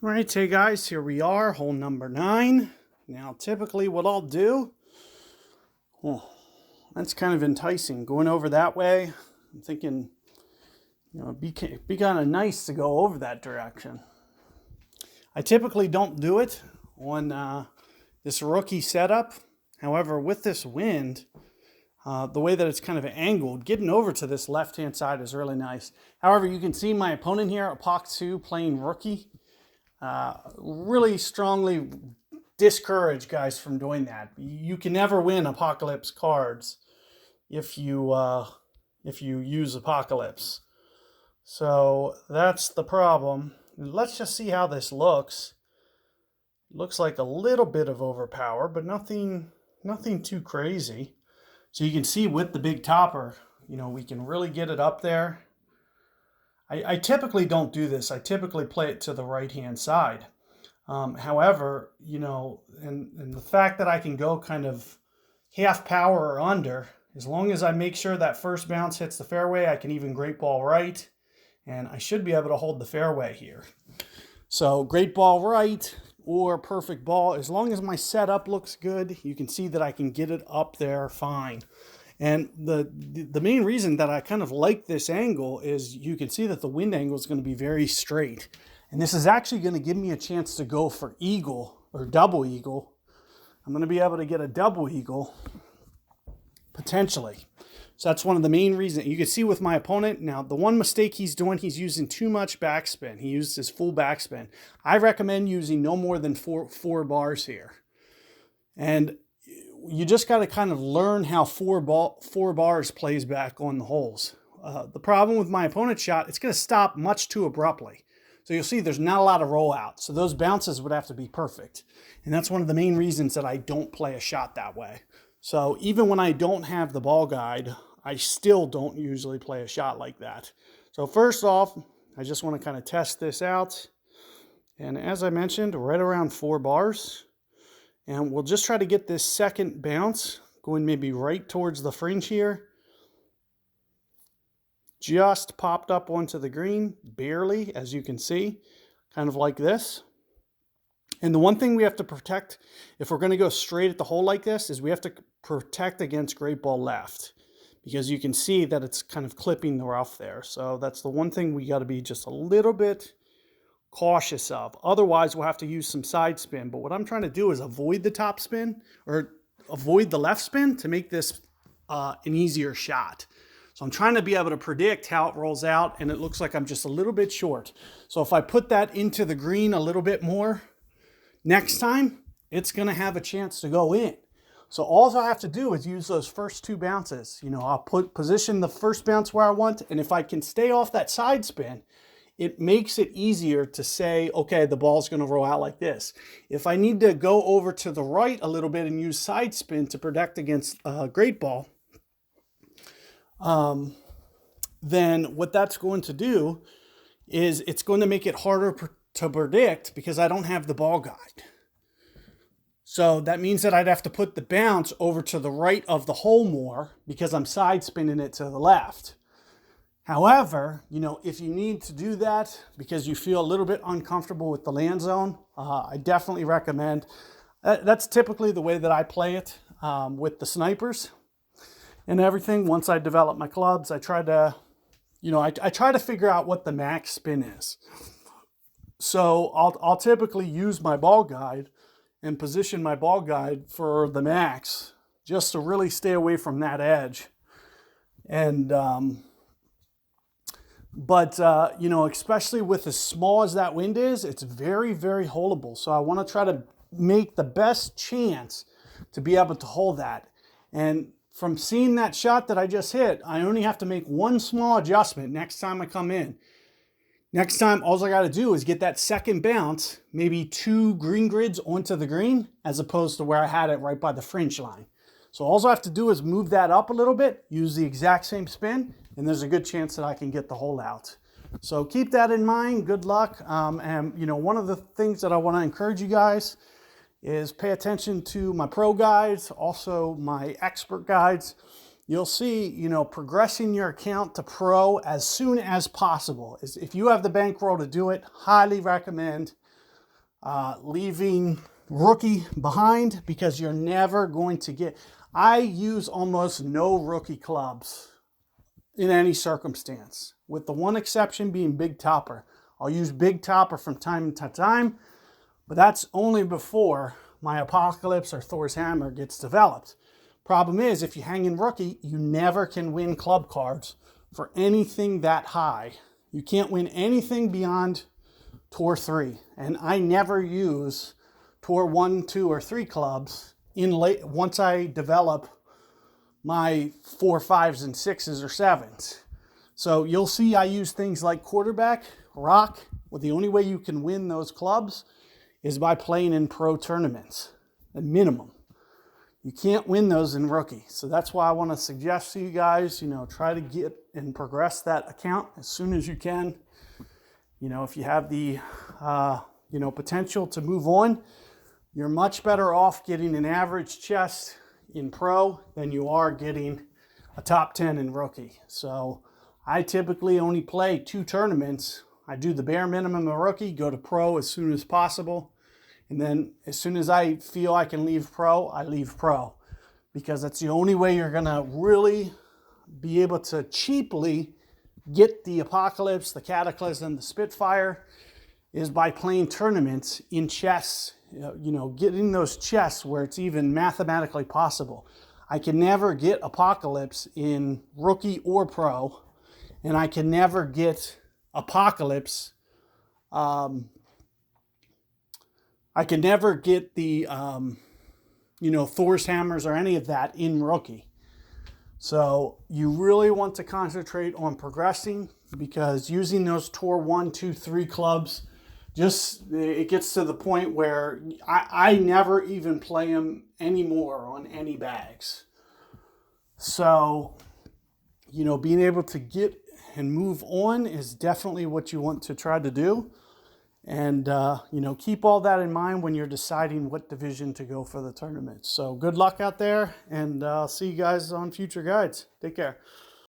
All right, hey guys, here we are, hole number 9. Now, typically what I'll do, oh, that's kind of enticing, going over that way. I'm thinking, it'd be kind of nice to go over that direction. I typically don't do it on this rookie setup. However, with this wind, the way that it's kind of angled, getting over to this left-hand side is really nice. However, you can see my opponent here, Apoc 2, playing rookie. Really strongly discourage guys from doing that. You can never win Apocalypse cards if you use Apocalypse. So that's the problem. Let's just see how this looks. It looks like a little bit of overpower, but nothing too crazy. So you can see with the big topper, we can really get it up there. I typically don't do this. I typically play it to the right-hand side. However, and the fact that I can go kind of half power or under, as long as I make sure that first bounce hits the fairway, I can even great ball right, and I should be able to hold the fairway here. So great ball right or perfect ball, as long as my setup looks good, you can see that I can get it up there fine. And the main reason that I kind of like this angle is you can see that the wind angle is going to be very straight. And this is actually going to give me a chance to go for eagle or double eagle. I'm going to be able to get a double eagle potentially. So that's one of the main reasons. You can see with my opponent, now the one mistake he's doing, he's using too much backspin. He used his full backspin. I recommend using no more than four bars here. And you just got to kind of learn how four bars plays back on the holes. The problem with my opponent's shot, it's going to stop much too abruptly. So you'll see there's not a lot of rollout. So those bounces would have to be perfect. And that's one of the main reasons that I don't play a shot that way. So even when I don't have the ball guide, I still don't usually play a shot like that. So first off, I just want to kind of test this out. And as I mentioned, right around 4 bars. And we'll just try to get this second bounce going maybe right towards the fringe here. Just popped up onto the green, barely, as you can see, kind of like this. And the one thing we have to protect, if we're going to go straight at the hole like this, is we have to protect against great ball left. Because you can see that it's kind of clipping the rough there. So that's the one thing we got to be just a little bit cautious of. Otherwise, we'll have to use some side spin. But what I'm trying to do is avoid the top spin or avoid the left spin to make this an easier shot. So I'm trying to be able to predict how it rolls out, and it looks like I'm just a little bit short. So if I put that into the green a little bit more, next time, it's going to have a chance to go in. So all I have to do is use those first 2 bounces. I'll position the first bounce where I want, and if I can stay off that side spin, it makes it easier to say, okay, the ball's going to roll out like this. If I need to go over to the right a little bit and use side spin to protect against great ball, then what that's going to do is it's going to make it harder to predict because I don't have the ball guide. So that means that I'd have to put the bounce over to the right of the hole more because I'm side spinning it to the left. However, if you need to do that because you feel a little bit uncomfortable with the land zone, I definitely recommend. That's typically the way that I play it with the snipers and everything. Once I develop my clubs, I try to, I try to figure out what the max spin is. So I'll typically use my ball guide and position my ball guide for the max just to really stay away from that edge. And especially with as small as that wind is, it's very, very holeable. So I want to try to make the best chance to be able to hold that. And from seeing that shot that I just hit, I only have to make one small adjustment next time I come in. Next time, all I got to do is get that second bounce, maybe 2 green grids onto the green, as opposed to where I had it right by the fringe line. So all I have to do is move that up a little bit, use the exact same spin, and there's a good chance that I can get the hole out. So keep that in mind. Good luck. One of the things that I want to encourage you guys is pay attention to my pro guides, also my expert guides. You'll see, progressing your account to pro as soon as possible. If you have the bankroll to do it, highly recommend leaving rookie behind, because you're never going to get... I use almost no rookie clubs in any circumstance, with the one exception being Big Topper. I'll use Big Topper from time to time, but that's only before my Apocalypse or Thor's Hammer gets developed. Problem is, if you hang in rookie, you never can win club cards for anything that high. You can't win anything beyond Tour 3. And I never use Tour 1, 2, or 3 clubs once I develop my 4, 5s, and 6s or 7s. So you'll see I use things like quarterback, rock. Well, the only way you can win those clubs is by playing in pro tournaments, at minimum. You can't win those in rookie. So that's why I want to suggest to you guys, try to get and progress that account as soon as you can. If you have the, potential to move on, you're much better off getting an average chest in pro than you are getting a top 10 in rookie. So I typically only play 2 tournaments. I do the bare minimum of rookie, go to pro as soon as possible. And then as soon as I feel I can leave pro, I leave pro. Because that's the only way you're going to really be able to cheaply get the Apocalypse, the Cataclysm, the Spitfire, is by playing tournaments in chests, getting those chests where it's even mathematically possible. I can never get Apocalypse in rookie or pro, and I can never get Apocalypse. I can never get the, Thor's Hammers or any of that in rookie. So you really want to concentrate on progressing, because using those Tour 1, 2, 3 clubs, it gets to the point where I never even play them anymore on any bags. So, being able to get and move on is definitely what you want to try to do. And, keep all that in mind when you're deciding what division to go for the tournament. So good luck out there, and I'll see you guys on future guides. Take care.